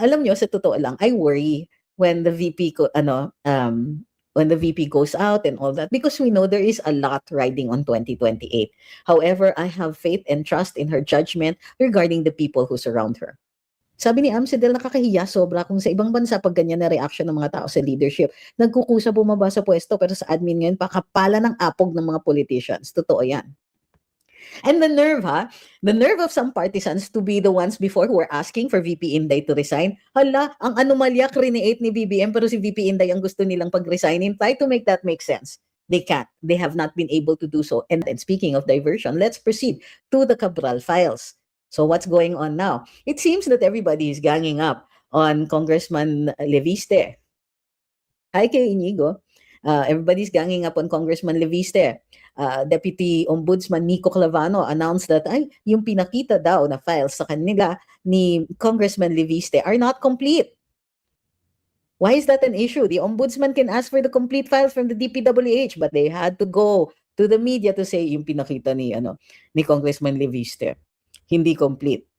alam nyo, sa totoo lang, I worry when the VP when the VP goes out and all that, because we know there is a lot riding on 2028. However, I have faith and trust in her judgment regarding the people who surround her. Sabi ni Amsidel, nakakahiya sobra kung sa ibang bansa pag ganyan na reaction ng mga tao sa leadership. Nagkukusa bumaba sa pwesto, pero sa admin ngayon, pakapala ng apog ng mga politicians. Totoo yan. And the nerve, the nerve of some partisans to be the ones before who were asking for VP Inday to resign. Hala, ang anomalya create ni BBM, pero si VP Inday ang gusto nilang pag-resignin. Try to make that make sense. They can't. They have not been able to do so. And speaking of diversion, let's proceed to the Cabral files. So what's going on now? It seems that everybody is ganging up on Congressman Leviste. Hi kay Inigo. Everybody's ganging up on Congressman Leviste. Deputy Ombudsman Nico Clavano announced that yung pinakita daw na files sa kanila ni Congressman Leviste are not complete. Why is that an issue? The Ombudsman can ask for the complete files from the DPWH, but they had to go to the media to say yung pinakita ni Congressman Leviste hindi complete.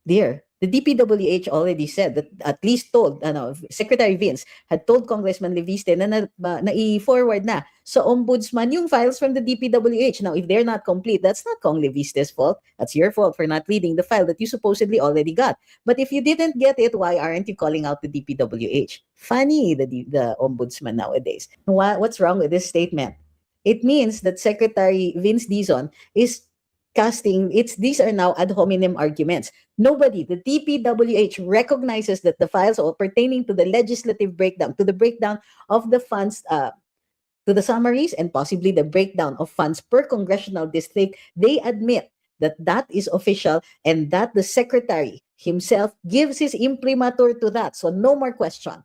Dear, the DPWH already said that, at least told, Secretary Vince had told Congressman Leviste na i-forward na sa Ombudsman yung files from the DPWH. Now, if they're not complete, that's not Cong Leviste's fault. That's your fault for not reading the file that you supposedly already got. But if you didn't get it, why aren't you calling out the DPWH? Funny, the Ombudsman nowadays. What's wrong with this statement? It means that Secretary Vince Dizon is casting, these are now ad hominem arguments. Nobody, the DPWH recognizes that the files all pertaining to the legislative breakdown, to the breakdown of the funds, to the summaries and possibly the breakdown of funds per congressional district, they admit that that is official and that the secretary himself gives his imprimatur to that. So no more question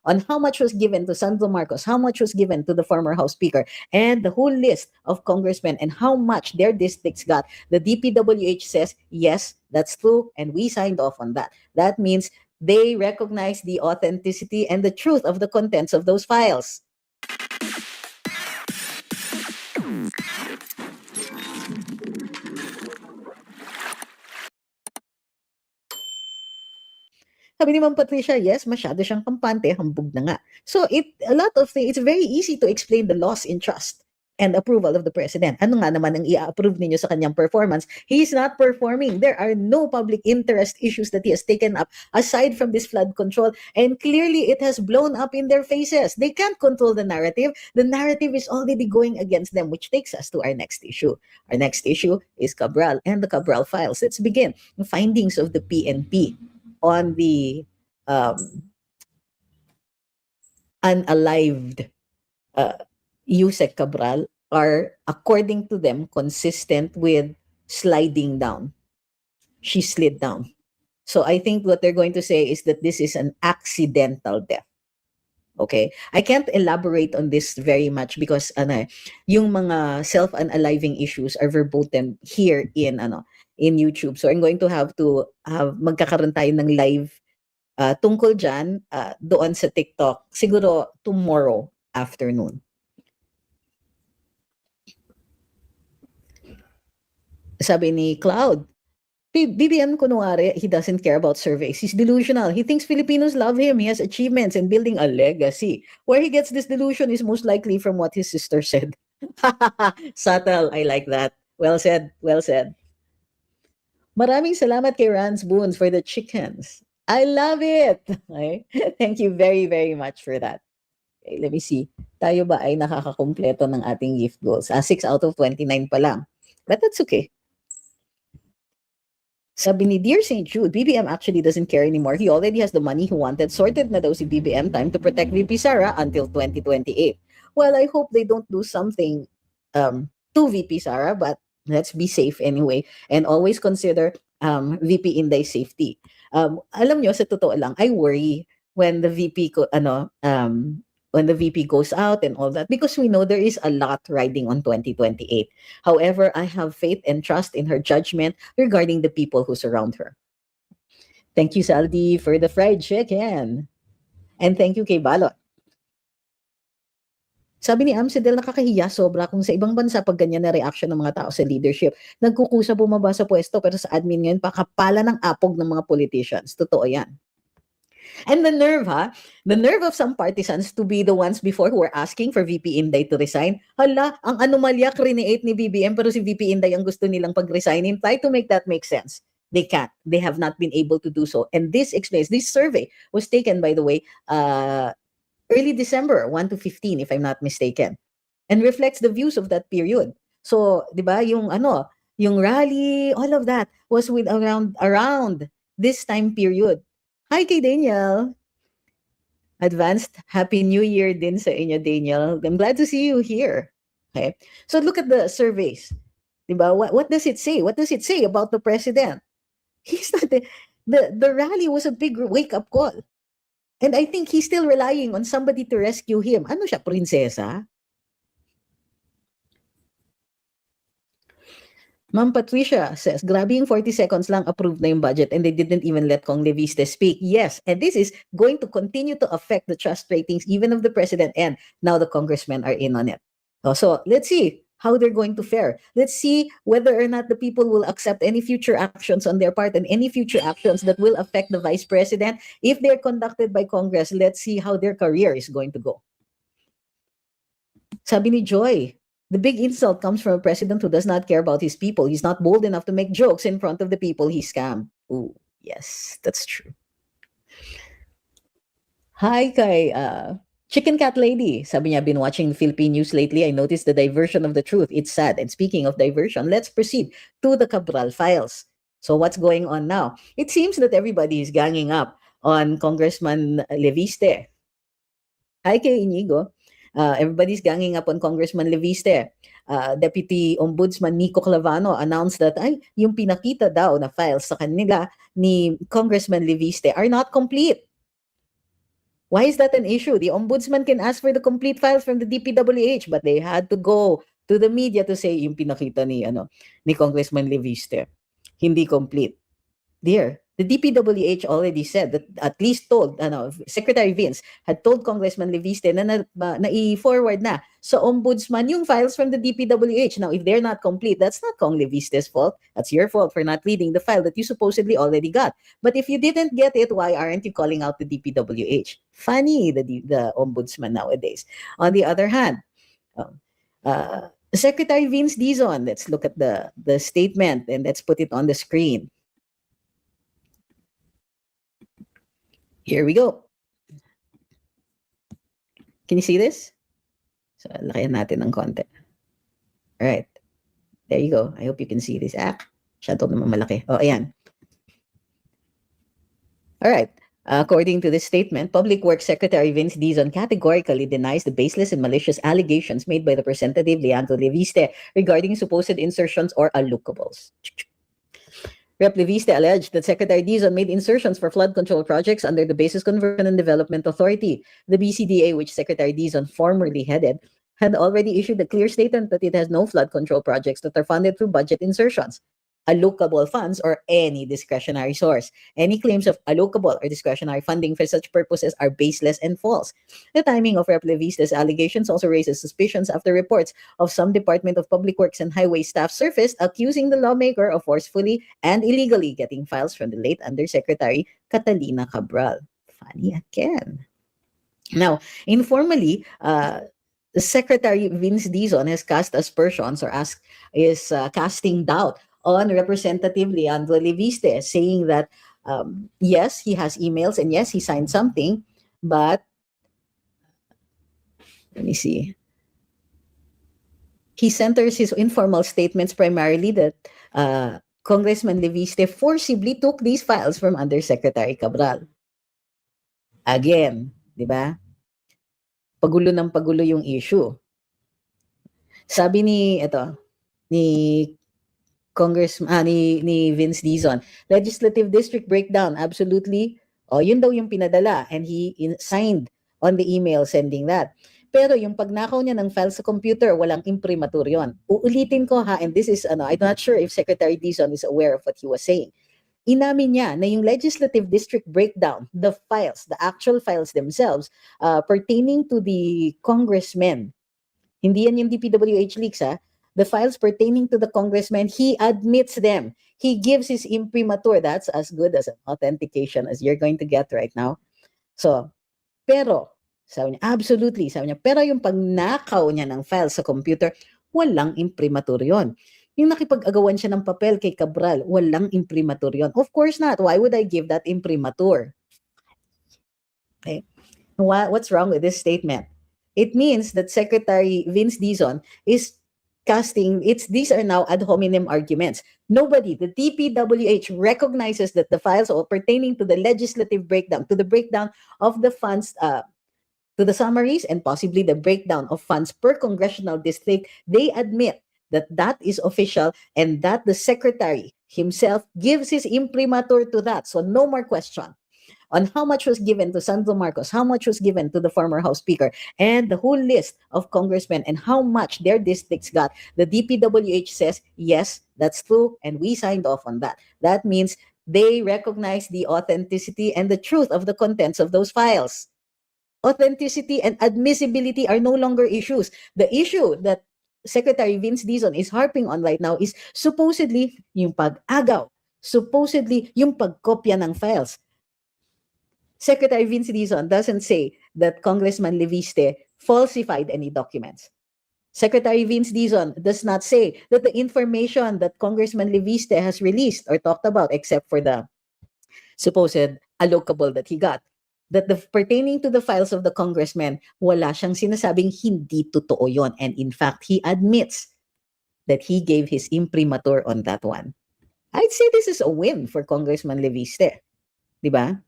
on how much was given to Sandro Marcos, how much was given to the former House Speaker, and the whole list of congressmen and how much their districts got. The DPWH says, yes, that's true, and we signed off on that. That means they recognize the authenticity and the truth of the contents of those files. Sabi ni Ma'am Patricia, yes, masyado siyang kampante, hambog na nga. So a lot of things, it's very easy to explain the loss in trust and approval of the president. Ano nga naman ang i-approve ninyo sa kanyang performance? He is not performing. There are no public interest issues that he has taken up aside from this flood control, and clearly it has blown up in their faces. They can't control the narrative. The narrative is already going against them, which takes us to our next issue. Our next issue is Cabral and the Cabral files. Let's begin. The findings of the PNP on the unalived Yusek Cabral are, according to them, consistent with sliding down. She slid down. So I think what they're going to say is that this is an accidental death. Okay? I can't elaborate on this very much because yung mga self-unaliving issues are verboten here in YouTube. So I'm going to have magkakaroon tayo ng live tungkol dyan doon sa TikTok, siguro tomorrow afternoon. Sabi ni Cloud, BBM kunwari, he doesn't care about surveys. He's delusional. He thinks Filipinos love him. He has achievements in building a legacy. Where he gets this delusion is most likely from what his sister said. Subtle. I like that. Well said. Well said. Maraming salamat kay Rans Boons for the chickens. I love it. Okay? Thank you very, very much for that. Okay, let me see. Tayo ba ay nakakakumpleto ng ating gift goals? 6 out of 29 pa lang. But that's okay. Sabi ni Dear St. Jude, BBM actually doesn't care anymore. He already has the money he wanted. Sorted na daw si BBM. Time to protect VP Sara until 2028. Well, I hope they don't do something to VP Sara, but let's be safe anyway. And always consider VP Inday's safety. Alam nyo, sa totoo lang, I worry when the VP when the VP goes out and all that, because we know there is a lot riding on 2028. However, I have faith and trust in her judgment regarding the people who surround her. Thank you, Saldi, for the fried chicken. And thank you kay Balot. Sabi ni Amsidel, nakakahiya sobra kung sa ibang bansa pag ganyan na reaction ng mga tao sa leadership. Nagkukusa bumaba sa pwesto, pero sa admin ngayon, pakapala ng apog ng mga politicians. Totoo yan. And the nerve, ha? The nerve of some partisans to be the ones before who were asking for VP Inday to resign. Hala, ang anomalya create ni BBM pero si VP Inday ang gusto nilang pag-resignin. Try to make that make sense. They can't. They have not been able to do so. And this explains, this survey was taken, by the way, early December, 1 to 15, if I'm not mistaken, and reflects the views of that period. So, di ba, yung rally, all of that was with around this time period. Hi kay Daniel. Advanced Happy New Year din sa inyo, Daniel. I'm glad to see you here. Okay. So look at the surveys. Diba? What does it say? What does it say about the president? He's not the rally was a big wake-up call. And I think he's still relying on somebody to rescue him. Ano siya, prinsesa? Ma'am Patricia says, grabe yung 40 seconds lang approved na yung budget and they didn't even let Kong Leviste speak. Yes, and this is going to continue to affect the trust ratings even of the president, and now the congressmen are in on it. So let's see how they're going to fare. Let's see whether or not the people will accept any future actions on their part and any future actions that will affect the vice president. If they're conducted by Congress, let's see how their career is going to go. Sabi ni Joy, the big insult comes from a president who does not care about his people. He's not bold enough to make jokes in front of the people he scammed. Ooh, yes, that's true. Hi kay Chicken Cat Lady. Sabi niya, been watching Philippine news lately. I noticed the diversion of the truth. It's sad. And speaking of diversion, let's proceed to the Cabral files. So what's going on now? It seems that everybody is ganging up on Congressman Leviste. Hi kay Inigo. Everybody's ganging up on Congressman Leviste. Deputy Ombudsman Nico Clavano announced that yung pinakita daw na files sa kanila ni Congressman Leviste are not complete. Why is that an issue? The Ombudsman can ask for the complete files from the DPWH, but they had to go to the media to say yung pinakita ni Congressman Leviste hindi complete. Dear, the DPWH already said that, at least told, Secretary Vince had told Congressman Leviste na i-forward na sa Ombudsman yung files from the DPWH. Now, if they're not complete, that's not Cong Leviste's fault. That's your fault for not reading the file that you supposedly already got. But if you didn't get it, why aren't you calling out the DPWH? Funny, the Ombudsman nowadays. On the other hand, Secretary Vince Dizon, let's look at the statement and let's put it on the screen. Here we go. Can you see this? So, lakihan natin ng konti. All right. There you go. I hope you can see this. Shadow naman malaki. Oh, ayan. All right. According to this statement, Public Works Secretary Vince Dizon categorically denies the baseless and malicious allegations made by Representative Leandro Leviste regarding supposed insertions or allocables. Rep. Leviste alleged that Secretary Dizon made insertions for flood control projects under the Basis Conversion and Development Authority. The BCDA, which Secretary Dizon formerly headed, had already issued a clear statement that it has no flood control projects that are funded through budget insertions, allocable funds, or any discretionary source. Any claims of allocable or discretionary funding for such purposes are baseless and false. The timing of Rep. Leviste's allegations also raises suspicions after reports of some Department of Public Works and Highway staff surfaced accusing the lawmaker of forcefully and illegally getting files from the late Undersecretary Catalina Cabral. Funny again. Now, informally, Secretary Vince Dizon has cast aspersions or is casting doubt on Representative Leandro Leviste, saying that yes, he has emails and yes, he signed something, but let me see. He centers his informal statements primarily that Congressman Leviste forcibly took these files from Undersecretary Cabral. Again, di ba? Pagulo ng pagulo yung issue. Sabi ni ni Vince Dizon, legislative district breakdown, absolutely. Yun daw yung pinadala and he signed on the email sending that. Pero yung pagnakaw niya ng file sa computer, walang imprimatur yun. Uulitin ko ha, and this is, I'm not sure if Secretary Dizon is aware of what he was saying. Inamin niya na yung legislative district breakdown, the files, the actual files themselves, pertaining to the congressmen, hindi yan yung DPWH leaks ha, the files pertaining to the congressman, he admits them. He gives his imprimatur. That's as good as an authentication as you're going to get right now. So, pero, sabi niya, absolutely, sabi niya, pero yung pagnakaw niya ng file sa computer, walang imprimatur yun. Yung nakipag-agawan siya ng papel kay Cabral, walang imprimatur yun. Of course not. Why would I give that imprimatur? Okay. What's wrong with this statement? It means that Secretary Vince Dizon is casting these are now ad hominem arguments. Nobody, the DPWH recognizes that the files all pertaining to the legislative breakdown, to the breakdown of the funds, to the summaries and possibly the breakdown of funds per congressional district, they admit that that is official and that the secretary himself gives his imprimatur to that. So no more question on how much was given to Sandro Marcos, how much was given to the former House Speaker, and the whole list of congressmen and how much their districts got. The DPWH says, yes, that's true, and we signed off on that. That means they recognize the authenticity and the truth of the contents of those files. Authenticity and admissibility are no longer issues. The issue that Secretary Vince Dizon is harping on right now is supposedly yung pag-agaw, supposedly yung pagkopya ng files. Secretary Vince Dizon doesn't say that Congressman Leviste falsified any documents. Secretary Vince Dizon does not say that the information that Congressman Leviste has released or talked about, except for the supposed allocable that he got, that the pertaining to the files of the congressman, wala siyang sinasabing hindi totoo yon. And in fact, he admits that he gave his imprimatur on that one. I'd say this is a win for Congressman Leviste. Diba?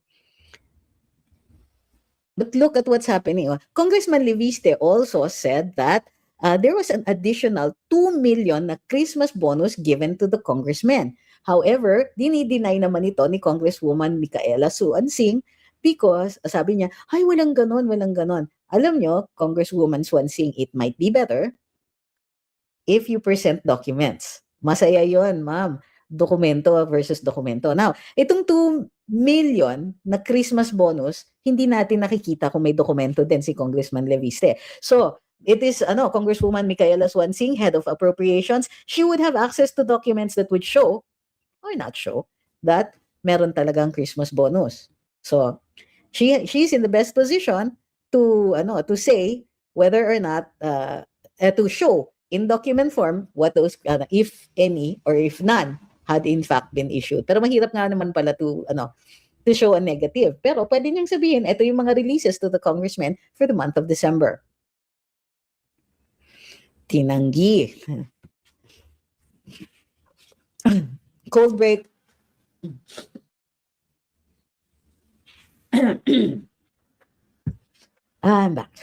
But look at what's happening. Congressman Leviste also said that there was an additional 2 million na Christmas bonus given to the congressmen. However, dinideny naman ito ni Congresswoman Micaela Suansing because sabi niya, ay walang ganon, walang ganon. Alam nyo, Congresswoman Suansing, it might be better if you present documents. Masaya yon, ma'am. Dokumento versus dokumento. Now, itong 2 million na Christmas bonus, hindi natin nakikita kung may dokumento din si Congressman Leviste. So, it is Congresswoman Micaela Swansing, Head of Appropriations. She would have access to documents that would show or not show that meron talagang Christmas bonus. So, she's in the best position to say whether or not to show in document form what those if any or if none had in fact been issued. Pero mahirap nga naman pala to show a negative. Pero pwede niyang sabihin, ito yung mga releases to the congressmen for the month of December. Tinanggi. Cold break. I'm back.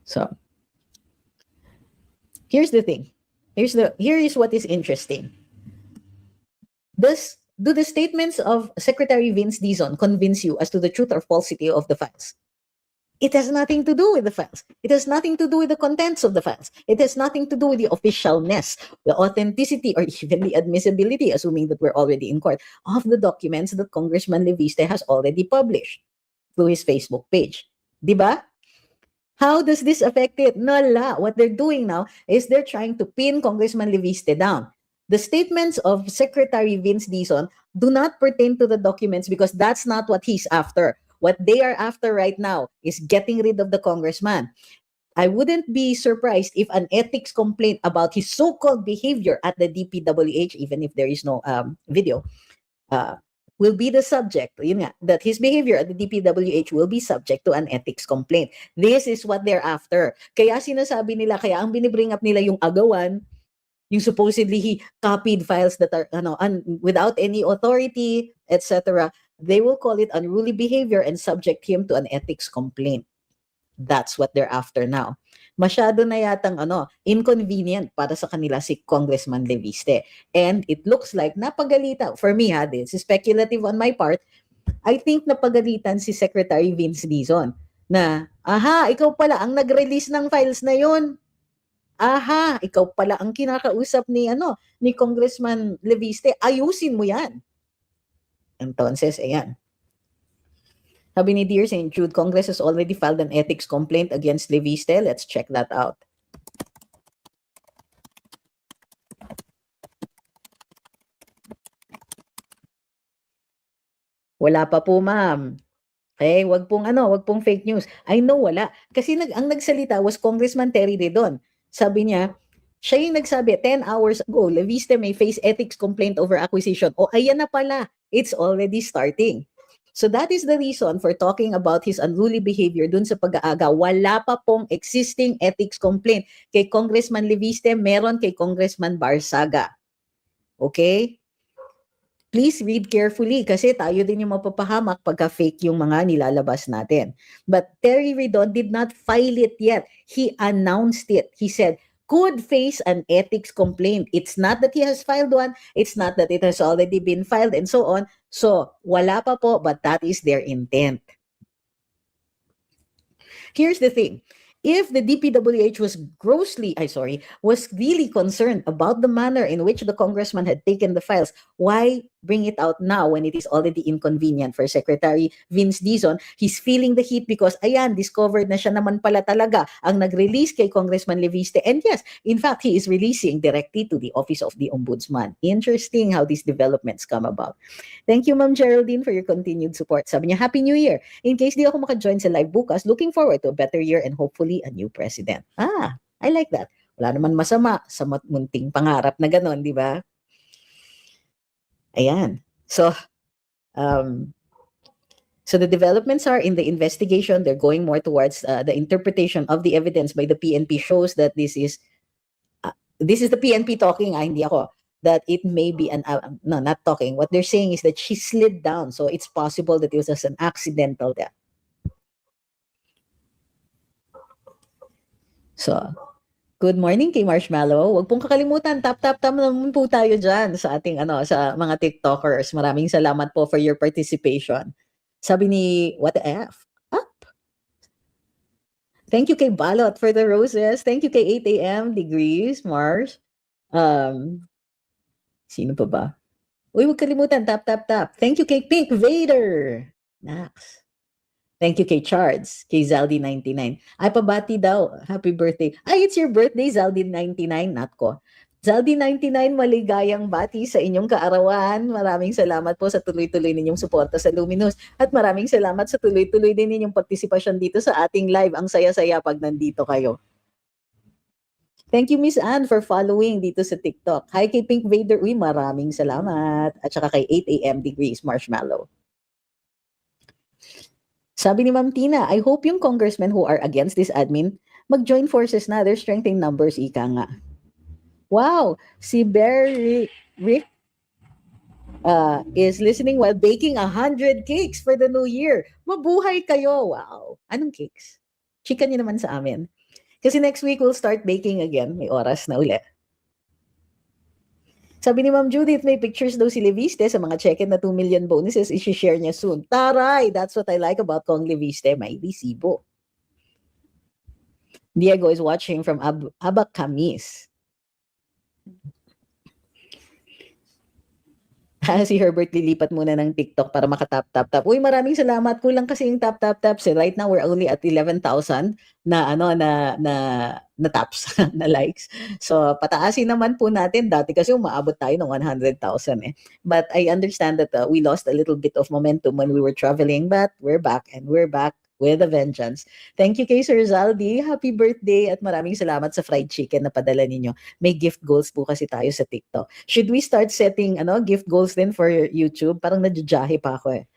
So, here's the thing. Here is what is interesting. Do the statements of Secretary Vince Dizon convince you as to the truth or falsity of the files? It has nothing to do with the files. It has nothing to do with the contents of the files. It has nothing to do with the officialness, the authenticity, or even the admissibility, assuming that we're already in court, of the documents that Congressman Leviste has already published through his Facebook page. Diba? How does this affect it? Nala. What they're doing now is they're trying to pin Congressman Leviste down. The statements of Secretary Vince Dizon do not pertain to the documents because that's not what he's after. What they are after right now is getting rid of the congressman. I wouldn't be surprised if an ethics complaint about his so-called behavior at the DPWH, even if there is no video, will be the subject. Yun nga, that his behavior at the DPWH will be subject to an ethics complaint. This is what they're after. Kaya sinasabi nila, kaya ang binibring up nila yung agawan, yung supposedly he copied files that are without any authority, etc. They will call it unruly behavior and subject him to an ethics complaint. That's what they're after now. Masyado na yatang inconvenient para sa kanila si Congressman Leviste. And it looks like napagalitan. For me, this is speculative on my part. I think napagalitan si Secretary Vince Dizon na, ikaw pala ang nag-release ng files na yon. Ikaw pala ang kinakausap ni Congressman Leviste. Ayusin mo yan. Entonces, ayan. Sabi ni Dear St. Jude, Congress has already filed an ethics complaint against Leviste. Let's check that out. Wala pa po, ma'am. Okay, wag pong fake news. I know wala. Kasi ang nagsalita was Congressman Terry Redon. Sabi niya, siya yung nagsabi, 10 hours ago, Leviste may face ethics complaint over acquisition. O, ayan na pala. It's already starting. So that is the reason for talking about his unruly behavior dun sa pag-aaga. Wala pa pong existing ethics complaint. Kay Congressman Leviste, meron kay Congressman Barsaga. Okay? Please read carefully kasi tayo din yung mapapahamak pagka fake yung mga nilalabas natin. But Terry Redon did not file it yet. He announced it. He said, could face an ethics complaint. It's not that he has filed one. It's not that it has already been filed and so on. So, wala pa po, but that is their intent. Here's the thing. If the DPWH was really concerned about the manner in which the congressman had taken the files, why bring it out now when it is already inconvenient for Secretary Vince Dizon? He's feeling the heat because, ayan, discovered na siya naman pala talaga ang nag-release kay Congressman Leviste. And yes, in fact, he is releasing directly to the Office of the Ombudsman. Interesting how these developments come about. Thank you, Ma'am Geraldine, for your continued support. Sabi niya, Happy New Year. In case di ako maka-join sa live bukas, looking forward to a better year and hopefully a new president. I like that. Wala naman masama sa munting pangarap na ganon, di ba? Ayan. So the developments are in the investigation. They're going more towards the interpretation of the evidence by the PNP shows that this is the PNP talking, hindi ako. That it may be no, not talking. What they're saying is that she slid down. So it's possible that it was just an accidental death. So, good morning kay Marshmallow. Huwag pong kakalimutan, tap naman po tayo dyan sa ating sa mga TikTokers. Maraming salamat po for your participation. Sabi ni What the F? Up. Thank you kay Balot for the roses. Thank you kay 8 a.m. Degrees, Mars. Sino pa ba? Uy, huwag kalimutan, tap. Thank you kay Pink Vader. Nax. Thank you kay Charles, kay Zaldi99. Ay, pabati daw. Happy birthday. Ay, it's your birthday, Zaldi99, not ko. Zaldi99, maligayang bati sa inyong kaarawan. Maraming salamat po sa tuloy-tuloy ninyong suporta sa Luminous. At maraming salamat sa tuloy-tuloy din ninyong partisipasyon dito sa ating live. Ang saya-saya pag nandito kayo. Thank you, Miss Anne, for following dito sa TikTok. Hi kay Pink Vader. Uy, maraming salamat. At saka kay 8 a.m. Degrees, Marshmallow. Sabi ni Ma'am Tina, I hope yung congressmen who are against this admin mag-join forces na. They're strengthening numbers, ika nga. Wow! Si Bear Rick is listening while baking 100 cakes for the new year. Mabuhay kayo! Wow! Anong cakes? Chika niyo naman sa amin. Kasi next week we'll start baking again. May oras na ulit. Sabi ni Ma'am Judith, may pictures daw si Leviste sa mga check-in na 2 million bonuses. I-share niya soon. Taray! That's what I like about Kong Leviste. May resibo. Diego is watching from Abacamis. Si Herbert lilipat muna ng TikTok para makatap-tap. Uy, maraming salamat. Kulang kasi yung tap. So right now we're only at 11,000 na na taps, na likes. So pataasin naman po natin. Dati kasi umaabot tayo ng 100,000 eh. But I understand that we lost a little bit of momentum when we were traveling, but we're back and we're back with a vengeance. Thank you kay Sir Zaldi. Happy birthday at maraming salamat sa fried chicken na padala ninyo. May gift goals po kasi tayo sa TikTok. Should we start setting gift goals din for YouTube? Parang nadjajahe pa ako eh.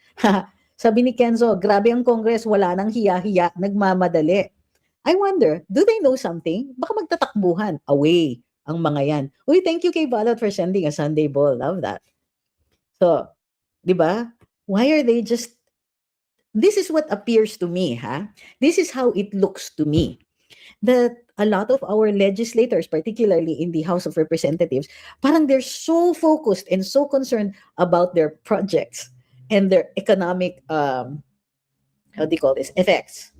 Sabi ni Kenzo, grabe ang Congress, wala nang hiya-hiya, nagmamadali. I wonder, do they know something? Baka magtatakbuhan. Away ang mga yan. Uy, thank you kay Balot for sending a Sunday ball. Love that. So, di ba? Why are they just... This is what appears to me, This is how it looks to me. That a lot of our legislators, particularly in the House of Representatives, parang they're so focused and so concerned about their projects and their economic, effects.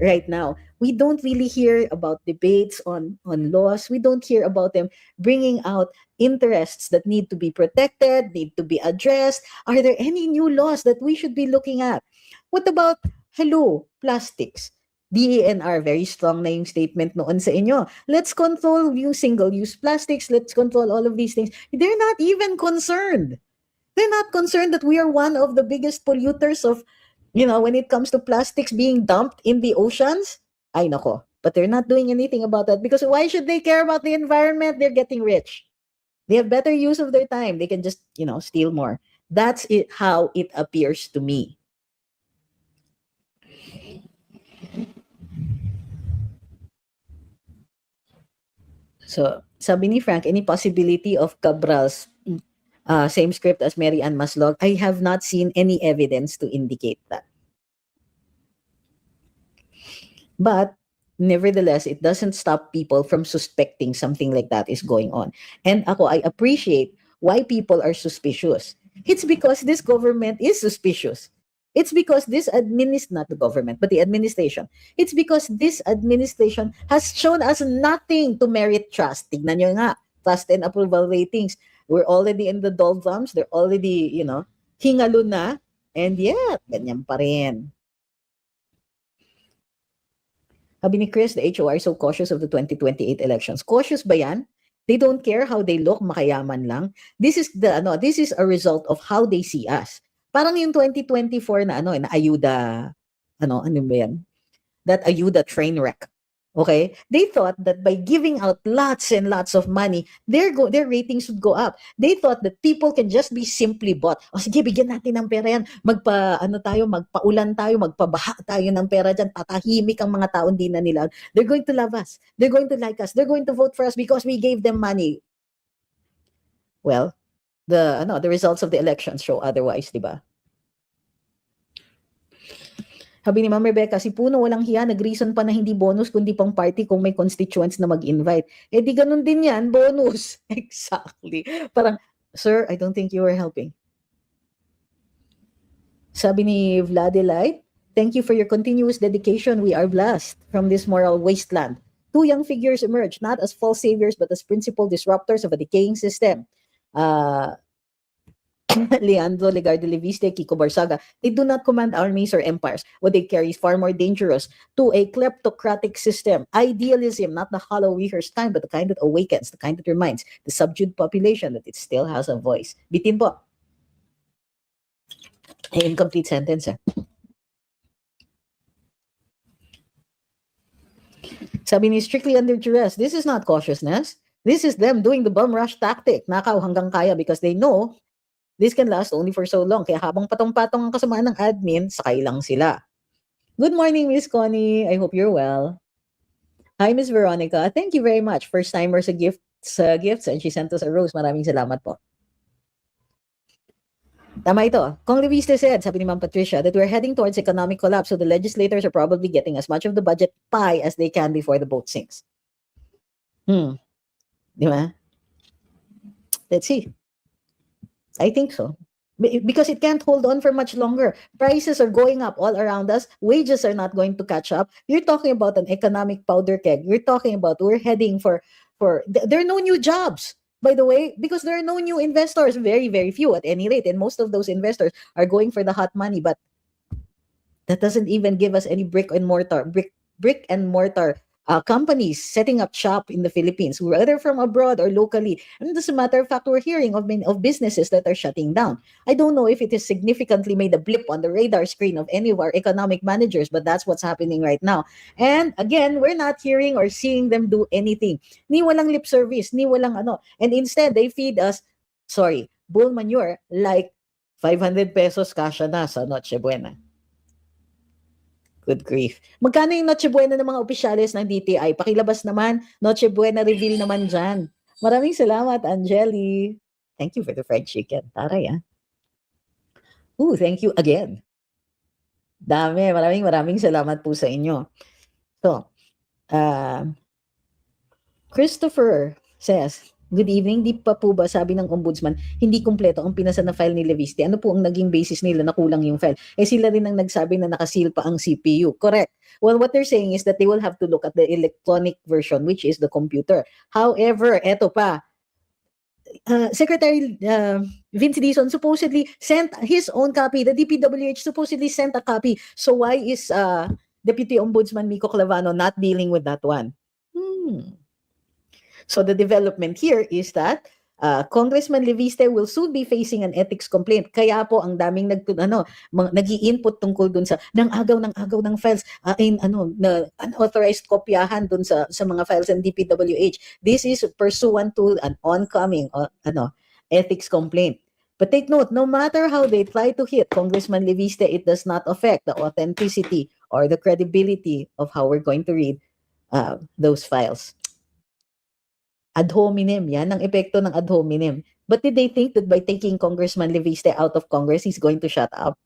Right now, we don't really hear about debates on laws. We don't hear about them bringing out interests that need to be protected, need to be addressed. Are there any new laws that we should be looking at? What about, plastics? DENR, very strong na yung statement noon sa inyo. Let's control yung single-use plastics. Let's control all of these things. They're not even concerned. They're not concerned that we are one of the biggest polluters of, when it comes to plastics being dumped in the oceans. Ay nako. But they're not doing anything about that, because why should they care about the environment? They're getting rich. They have better use of their time. They can just, steal more. That's it, how it appears to me. So, sabi ni Frank, any possibility of Cabral's same script as Mary Ann Maslog? I have not seen any evidence to indicate that. But nevertheless, it doesn't stop people from suspecting something like that is going on. And I appreciate why people are suspicious. It's because this government is suspicious. It's because not the government, but the administration. It's because this administration has shown us nothing to merit trust. Tignan nyo nga, trust and approval ratings. We're already in the doldrums. They're already, hingalo na. And yet, ganyan pa rin. Sabi ni Chris, the HOR so cautious of the 2028 elections. Cautious ba yan? They don't care how they look, makayaman lang. This is a result of how they see us. Parang yung 2024 na na ayuda, ano ba yan? That ayuda train wreck. Okay? They thought that by giving out lots and lots of money, their ratings would go up. They thought that people can just be simply bought. O sige, bigyan natin ng pera yan. Magpaulan tayo, magpabaha tayo ng pera dyan. Tatahimik ang mga tao, hindi na nila. They're going to love us. They're going to like us. They're going to vote for us because we gave them money. Well, the results of the elections show otherwise, di ba? Sabi ni Ma'am Rebecca, si Puno walang hiya, nag-reason pa na hindi bonus kundi pang party kung may constituents na mag-invite. Eh di ganun din yan, bonus. Exactly. Parang, sir, I don't think you were helping. Sabi ni Vladelite, thank you for your continuous dedication. We are blessed from this moral wasteland. Two young figures emerge, not as false saviors, but as principal disruptors of a decaying system. Leandro Legarde Leviste, Kiko Barsaga, they do not command armies or empires. What they carry is far more dangerous to a kleptocratic system. Idealism, not the hollow rehearsed kind, but the kind that awakens, the kind that reminds the subdued population that it still has a voice. Bitin po. Incomplete sentence. Sabi ni strictly under duress, this is not cautiousness. This is them doing the bum rush tactic. Nakaw hanggang kaya because they know this can last only for so long. Kaya habang patong-patong ang kasamaan ng admin, sakay lang sila. Good morning, Miss Connie. I hope you're well. Hi, Miss Veronica. Thank you very much. First timer sa gifts and she sent us a rose. Maraming salamat po. Tama ito. Kong Leviste said, sabi ni Ma'am Patricia, that we're heading towards economic collapse, so the legislators are probably getting as much of the budget pie as they can before the boat sinks. Di ba? Let's see. I think so. Because it can't hold on for much longer. Prices are going up all around us. Wages are not going to catch up. You're talking about an economic powder keg. You're talking about we're heading for there are no new jobs, by the way, because there are no new investors, very, very few at any rate. And most of those investors are going for the hot money, but that doesn't even give us any brick and mortar companies setting up shop in the Philippines, whether from abroad or locally. And as a matter of fact, we're hearing of businesses that are shutting down. I don't know if it has significantly made a blip on the radar screen of any of our economic managers, but that's what's happening right now. And again, we're not hearing or seeing them do anything. Ni walang lip service, ni walang ano. And instead, they feed us, bull manure like 500 pesos kasha na sa Noche Buena. Good grief. Magkano yung Noche Buena ng mga opisyalis ng DTI? Pakilabas naman. Noche Buena reveal naman dyan. Maraming salamat, Angeli. Thank you for the fried chicken. Taray, ah. Ooh, thank you again. Dami. Maraming salamat po sa inyo. So, Christopher says, good evening, di pa po ba sabi ng ombudsman, hindi kumpleto ang pinasa na file ni Leviste? Ano po ang naging basis nila na kulang yung file? Eh sila rin ang nagsabi na nakaseal pa ang CPU. Correct. Well, what they're saying is that they will have to look at the electronic version, which is the computer. However, eto pa, Secretary Vince Dizon supposedly sent his own copy. The DPWH supposedly sent a copy. So why is Deputy Ombudsman Miko Clavano not dealing with that one? So the development here is that Congressman Leviste will soon be facing an ethics complaint. Kaya po ang daming nag-i-input tungkol dun sa ng agaw ng files in na unauthorized kopyahan dun sa mga files ng DPWH. This is pursuant to an oncoming ethics complaint. But take note, no matter how they try to hit Congressman Leviste, it does not affect the authenticity or the credibility of how we're going to read those files. Ad hominem, yan ang epekto ng ad hominem. But did they think that by taking Congressman Leviste out of Congress, he's going to shut up?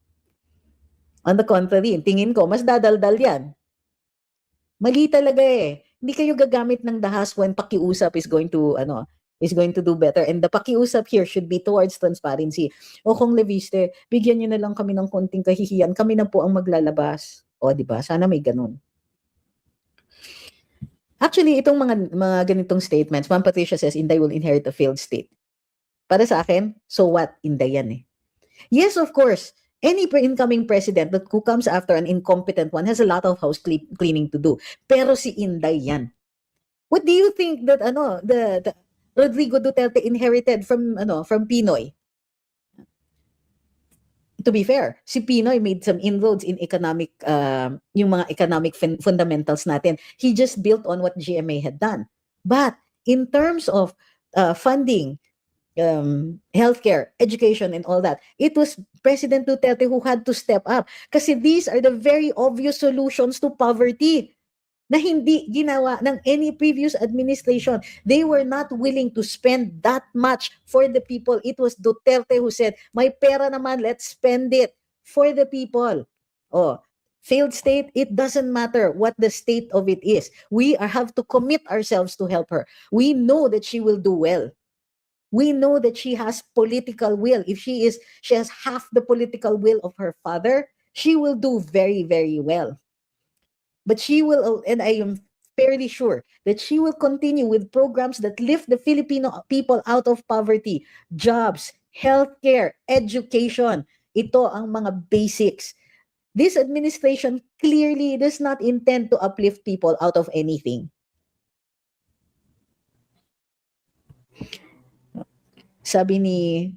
On the contrary, tingin ko, mas dadaldal yan. Mali talaga eh. Hindi kayo gagamit ng dahas when pakiusap is going to do better. And the pakiusap here should be towards transparency. O kung Leviste, bigyan niyo na lang kami ng konting kahihiyan. Kami na po ang maglalabas. O, di ba? Sana may ganun. Actually, itong mga ganitong statements, Ma'am Patricia says, Inday will inherit a failed state. Para sa akin, so what? Inday yan eh. Yes, of course. Any incoming president who comes after an incompetent one has a lot of house cleaning to do. Pero si Inday yan. What do you think that the Rodrigo Duterte inherited from Pinoy? To be fair, si Pinoy made some inroads in economic, yung mga economic fundamentals natin. He just built on what GMA had done. But in terms of funding, healthcare, education, and all that, it was President Duterte who had to step up. Kasi these are the very obvious solutions to poverty na hindi ginawa ng any previous administration. They were not willing to spend that much for the people. It was Duterte who said, may pera naman, let's spend it for the people. Oh, failed state, it doesn't matter what the state of it is. We have to commit ourselves to help her. We know that she will do well. We know that she has political will. If she has half the political will of her father, she will do very, very well. But she will, and I am fairly sure that she will continue with programs that lift the Filipino people out of poverty, jobs, healthcare, education. Ito ang mga basics. This administration clearly does not intend to uplift people out of anything. Sabi ni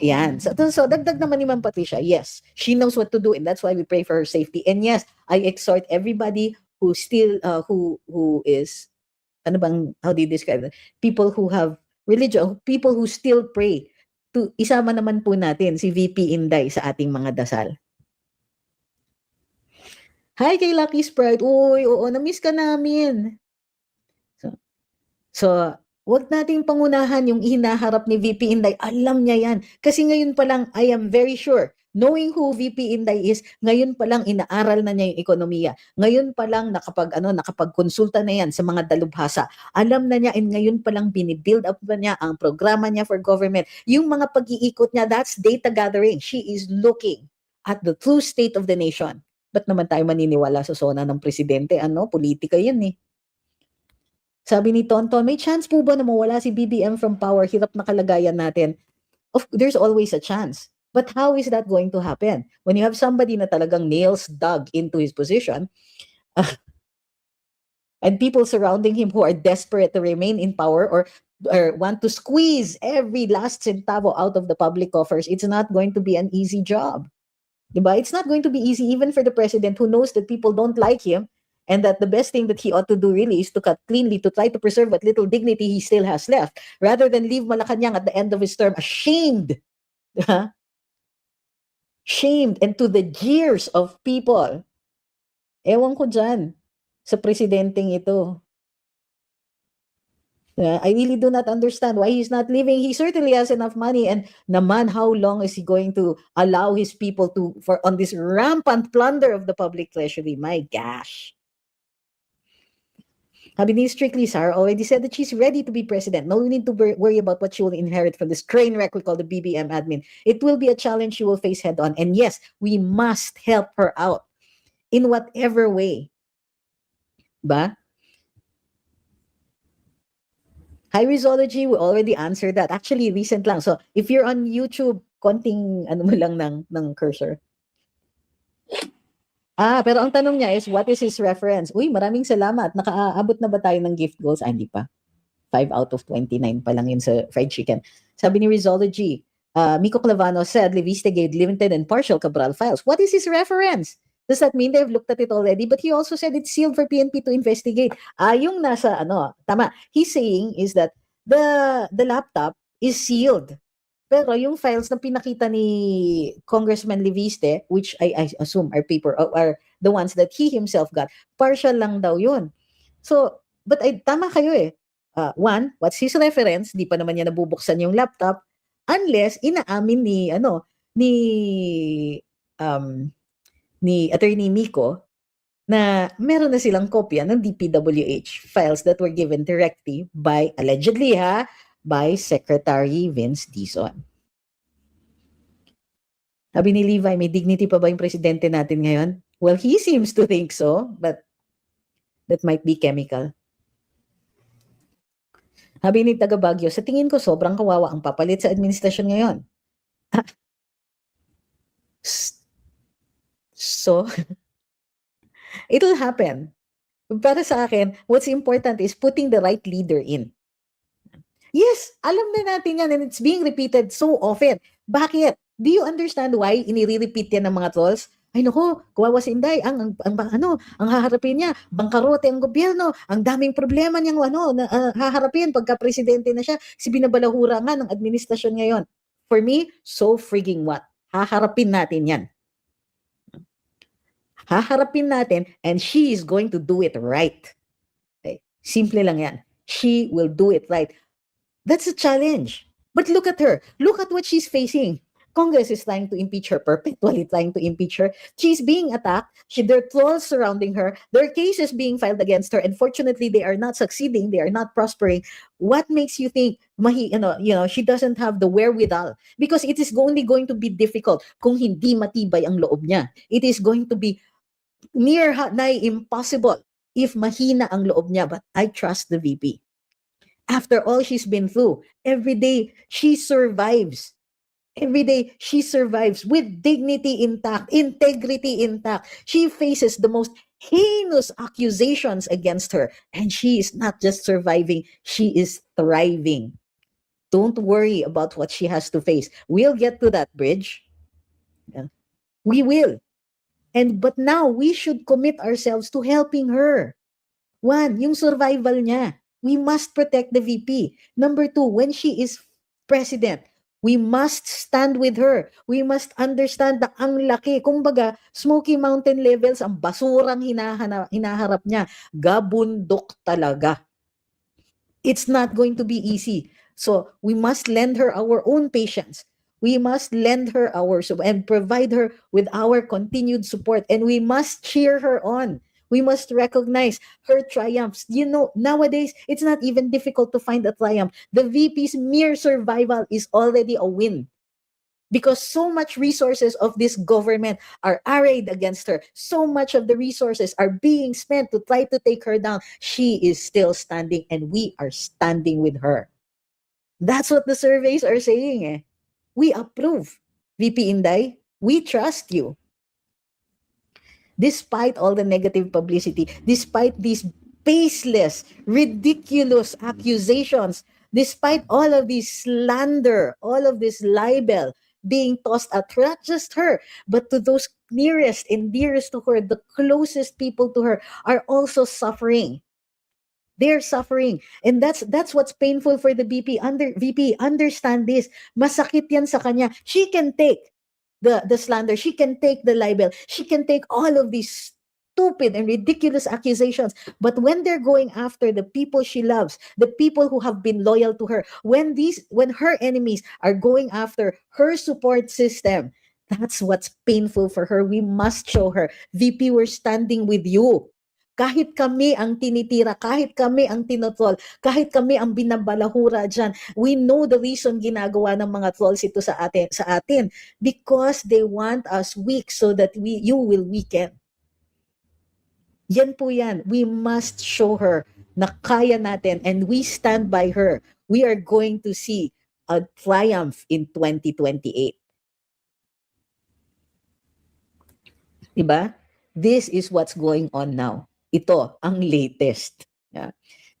yan. So dagdag naman ni Ma'am Patricia, yes, she knows what to do, and that's why we pray for her safety. And yes, I exhort everybody who still, who is, how do you describe that? People who have religion, people who still pray, to isama naman po natin si VP Inday sa ating mga dasal. Hi kay Lucky Sprite. Uy, oo, na-miss ka namin. So wag nating pangunahan yung hinaharap ni VP Inday. Alam niya yan. Kasi ngayon pa lang, I am very sure, knowing who VP Inday is, ngayon pa lang inaaral na niya yung ekonomiya. Ngayon pa lang nakapagkonsulta na yan sa mga dalubhasa. Alam na niya, and ngayon pa lang binibuild up na niya ang programa niya for government. Yung mga pag-iikot niya, that's data gathering. She is looking at the true state of the nation. Ba't naman tayo maniniwala sa sona ng presidente? Politika yan eh. Sabi ni Tonton, may chance po ba na mawala si BBM from power? Hirap na kalagayan natin. There's always a chance. But how is that going to happen? When you have somebody na talagang nails dug into his position, and people surrounding him who are desperate to remain in power or want to squeeze every last centavo out of the public coffers, it's not going to be an easy job. Diba? It's not going to be easy even for the president who knows that people don't like him, and that the best thing that he ought to do really is to cut cleanly, to try to preserve what little dignity he still has left, rather than leave Malacanang at the end of his term ashamed. Shamed, and to the jeers of people. Ewan ko dyan sa presidenteng ito. I really do not understand why he's not leaving. He certainly has enough money, and naman, how long is he going to allow his people on this rampant plunder of the public treasury? My gosh. Sabi ni Strictly, Sarah already said that she's ready to be president. No need to worry about what she will inherit from this train wreck we call the BBM admin. It will be a challenge she will face head on. And yes, we must help her out in whatever way. Ba? High Rizology, we already answered that. Actually, recent lang. So if you're on YouTube, konting mo lang ng cursor. Pero ang tanong niya is, what is his reference? Uy, maraming salamat. Nakaabot na ba tayo ng gift goals? Hindi pa. 5 out of 29 pa lang yun sa fried chicken. Sabi ni Rizology, Miko Clavano said Leviste gave limited and partial Cabral files. What is his reference? Does that mean they've looked at it already? But he also said it's sealed for PNP to investigate. Yung nasa, tama. He's saying is that the laptop is sealed. Pero yung files na pinakita ni Congressman Leviste, which I assume are paper, are the ones that he himself got, partial lang daw yun. So, but tama kayo eh. One, what's his reference? Di pa naman niya nabubuksan yung laptop unless inaamin ni ni Attorney Miko na meron na silang kopya ng DPWH files that were given directly by, allegedly by Secretary Vince Dizon. Sabi ni Levi, may dignity pa ba yung presidente natin ngayon? Well, he seems to think so, but that might be chemical. Sabi ni taga Baguio, sa tingin ko sobrang kawawa ang papalit sa administrasyon ngayon. So, it will happen. Para sa akin, what's important is putting the right leader in. Yes, alam na natin yan and it's being repeated so often. Bakit? Do you understand why inire-repeat yan ng mga trolls? Ay nako, kawawa si Inday, ang haharapin niya, bangkarote ang gobyerno, ang daming problema niyang haharapin pagka presidente na siya, si binabalahura nga ng administrasyon ngayon. For me, so frigging what? Haharapin natin yan. Haharapin natin and she is going to do it right. Okay? Simple lang yan. She will do it right. That's a challenge. But look at her. Look at what she's facing. Congress is trying to impeach her, perpetually trying to impeach her. She's being attacked. There are trolls surrounding her. There are cases being filed against her. And fortunately, they are not succeeding. They are not prospering. What makes you think she doesn't have the wherewithal? Because it is only going to be difficult kung hindi matibay ang loob niya. It is going to be near impossible if mahina ang loob niya. But I trust the VP. After all she's been through, every day she survives. Every day she survives with dignity intact, integrity intact. She faces the most heinous accusations against her. And she is not just surviving, she is thriving. Don't worry about what she has to face. We'll get to that bridge. Yeah. We will. But now we should commit ourselves to helping her. One, yung survival niya. We must protect the VP. Number two, when she is president, we must stand with her. We must understand na ang laki. Kumbaga, Smoky Mountain levels, ang basurang hinaharap niya. Gabundok talaga. It's not going to be easy. So, we must lend her our own patience. We must lend her and provide her with our continued support. And we must cheer her on. We must recognize her triumphs. Nowadays, it's not even difficult to find a triumph. The VP's mere survival is already a win. Because so much resources of this government are arrayed against her. So much of the resources are being spent to try to take her down. She is still standing and we are standing with her. That's what the surveys are saying. We approve. VP Inday, we trust you. Despite all the negative publicity, despite these baseless, ridiculous accusations, despite all of this slander, all of this libel being tossed at not just her, but to those nearest and dearest to her, the closest people to her are also suffering. They're suffering. And that's what's painful for the VP. VP, understand this. Masakit yan sa kanya. She can take the slander. She can take the libel. She can take all of these stupid and ridiculous accusations. But when they're going after the people she loves, the people who have been loyal to her, when her enemies are going after her support system, that's what's painful for her. We must show her, VP, we're standing with you. Kahit kami ang tinitira, kahit kami ang tinotrol, kahit kami ang binabalahura dyan, we know the reason ginagawa ng mga trolls ito sa atin because they want us weak so that you will weaken. Yan po yan. We must show her na kaya natin and we stand by her. We are going to see a triumph in 2028. Diba? This is what's going on now. Ito ang latest. Yeah.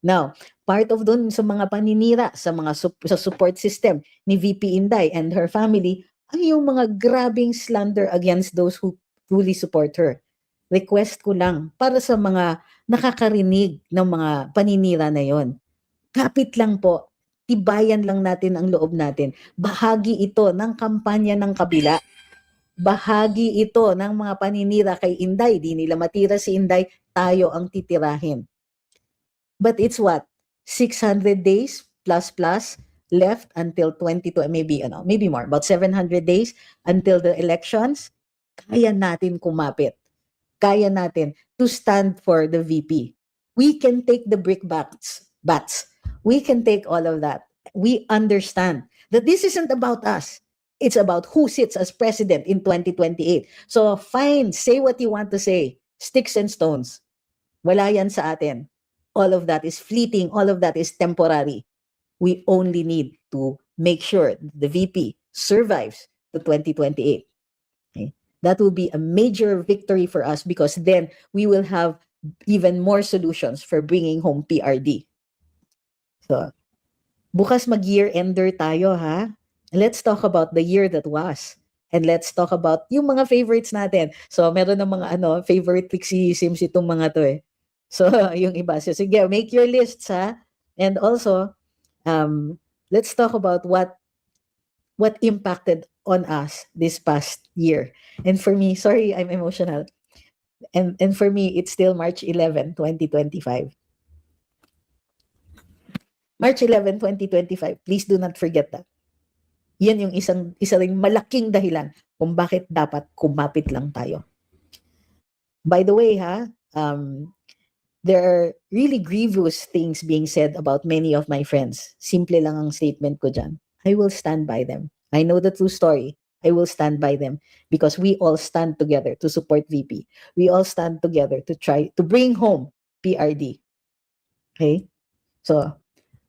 Now, part of dun sa mga paninira sa mga sa support system ni VP Inday and her family ay yung mga grabing slander against those who truly support her. Request ko lang para sa mga nakakarinig ng mga paninira na yon. Kapit lang po, tibayan lang natin ang loob natin. Bahagi ito ng kampanya ng kabila. Bahagi ito ng mga paninira kay Inday. Di nila matira si Inday, tayo ang titirahin. But it's what? 600 days plus plus left until 22, maybe more, about 700 days until the elections. Kaya natin kumapit. Kaya natin to stand for the VP. We can take the bats. We can take all of that. We understand that this isn't about us. It's about who sits as president in 2028. So fine, say what you want to say. Sticks and stones. Wala yan sa atin. All of that is fleeting. All of that is temporary. We only need to make sure the VP survives to 2028. Okay? That will be a major victory for us because then we will have even more solutions for bringing home PRD. So, bukas mag-year-ender tayo, ha? Let's talk about the year that was. And let's talk about yung mga favorites natin. So, meron ng mga favorite Pixie Sims itong mga to eh. So, yung iba. So, sige, make your lists, ha? And also, let's talk about what impacted on us this past year. And for me, sorry, I'm emotional. And for me, it's still March 11, 2025. March 11, 2025. Please do not forget that. Yan yung isa ring malaking dahilan kung bakit dapat kumapit lang tayo. By the way, there are really grievous things being said about many of my friends. Simple lang ang statement ko dyan. I will stand by them. I know the true story. I will stand by them because we all stand together to support VP. We all stand together to try to bring home PRD. Okay? So,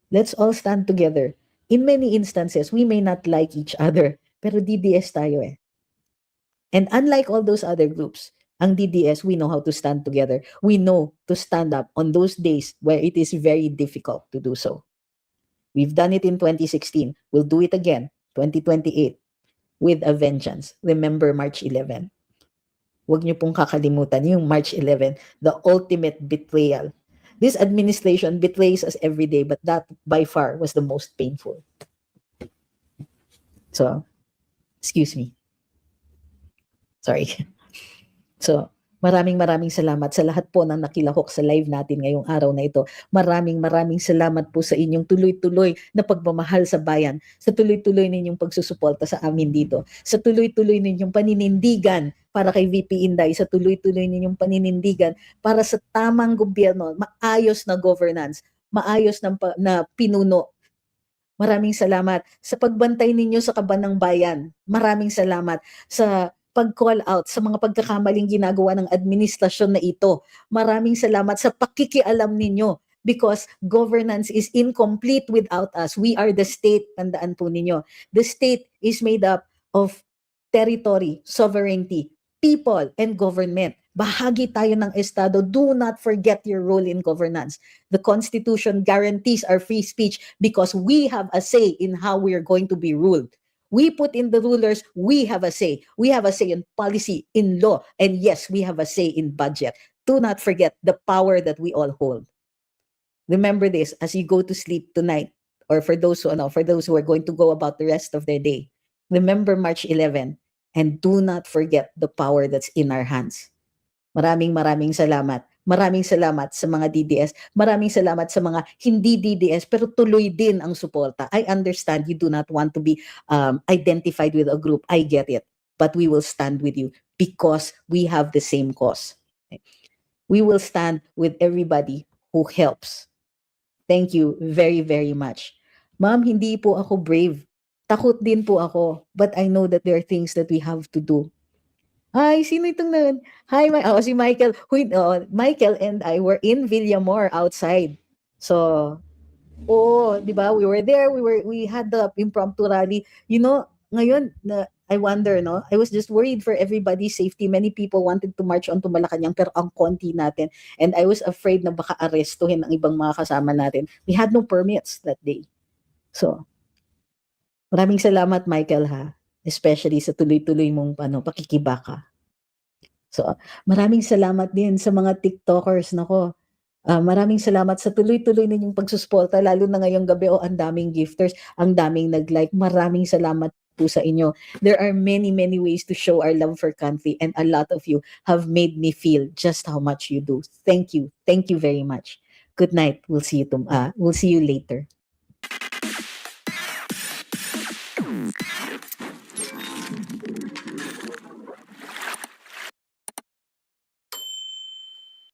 let's all stand together. In many instances, we may not like each other, pero DDS tayo eh. And unlike all those other groups, ang DDS, we know how to stand together. We know to stand up on those days where it is very difficult to do so. We've done it in 2016. We'll do it again, 2028, with a vengeance. Remember March 11. Huwag niyo pong kakalimutan yung March 11, the ultimate betrayal. This administration betrays us every day, but that by far was the most painful. So, excuse me. Sorry. So, maraming salamat sa lahat po ng nakilahok sa live natin ngayong araw na ito. Maraming salamat po sa inyong tuloy-tuloy na pagmamahal sa bayan, sa tuloy-tuloy ninyong pagsusuporta sa amin dito, sa tuloy-tuloy ninyong paninindigan para kay VP Inday, sa tuloy-tuloy ninyong paninindigan para sa tamang gobyerno, maayos na governance, maayos na pinuno. Maraming salamat sa pagbantay ninyo sa kaban ng bayan. Maraming salamat sa pag-call out sa mga pagkakamaling ginagawa ng administrasyon na ito. Maraming salamat sa pakikialam ninyo because governance is incomplete without us. We are the state, tandaan po ninyo. The state is made up of territory, sovereignty, people, and government. Bahagi tayo ng Estado. Do not forget your role in governance. The Constitution guarantees our free speech because we have a say in how we are going to be ruled. We put in the rulers, we have a say. We have a say in policy, in law, and yes, we have a say in budget. Do not forget the power that we all hold. Remember this as you go to sleep tonight, or for those who are going to go about the rest of their day. Remember March 11, and do not forget the power that's in our hands. Maraming salamat. Maraming salamat sa mga DDS. Maraming salamat sa mga hindi DDS pero tuloy din ang suporta. I understand you do not want to be identified with a group. I get it. But we will stand with you because we have the same cause. We will stand with everybody who helps. Thank you very, very much. Ma'am, hindi po ako brave. Takot din po ako. But I know that there are things that we have to do. Ay, sino itong na? Hi, si Michael. Michael and I were in Villamor outside. So, di ba? We were there. We had the impromptu rally. You know, ngayon, I wonder, no? I was just worried for everybody's safety. Many people wanted to march on to Malacanang pero ang konti natin. And I was afraid na baka arestuhin ang ibang mga kasama natin. We had no permits that day. So, maraming salamat, Michael, ha? Especially sa tuloy-tuloy mong pakikibaka. So, maraming salamat din sa mga TikTokers. Nako, maraming salamat sa tuloy-tuloy ninyong pagsusuporta, lalo na ngayong gabi. Oh, ang daming gifters, ang daming nag-like. Maraming salamat po sa inyo. There are many, many ways to show our love for country, and a lot of you have made me feel just how much you do. Thank you. Thank you very much. Good night. We'll see you later.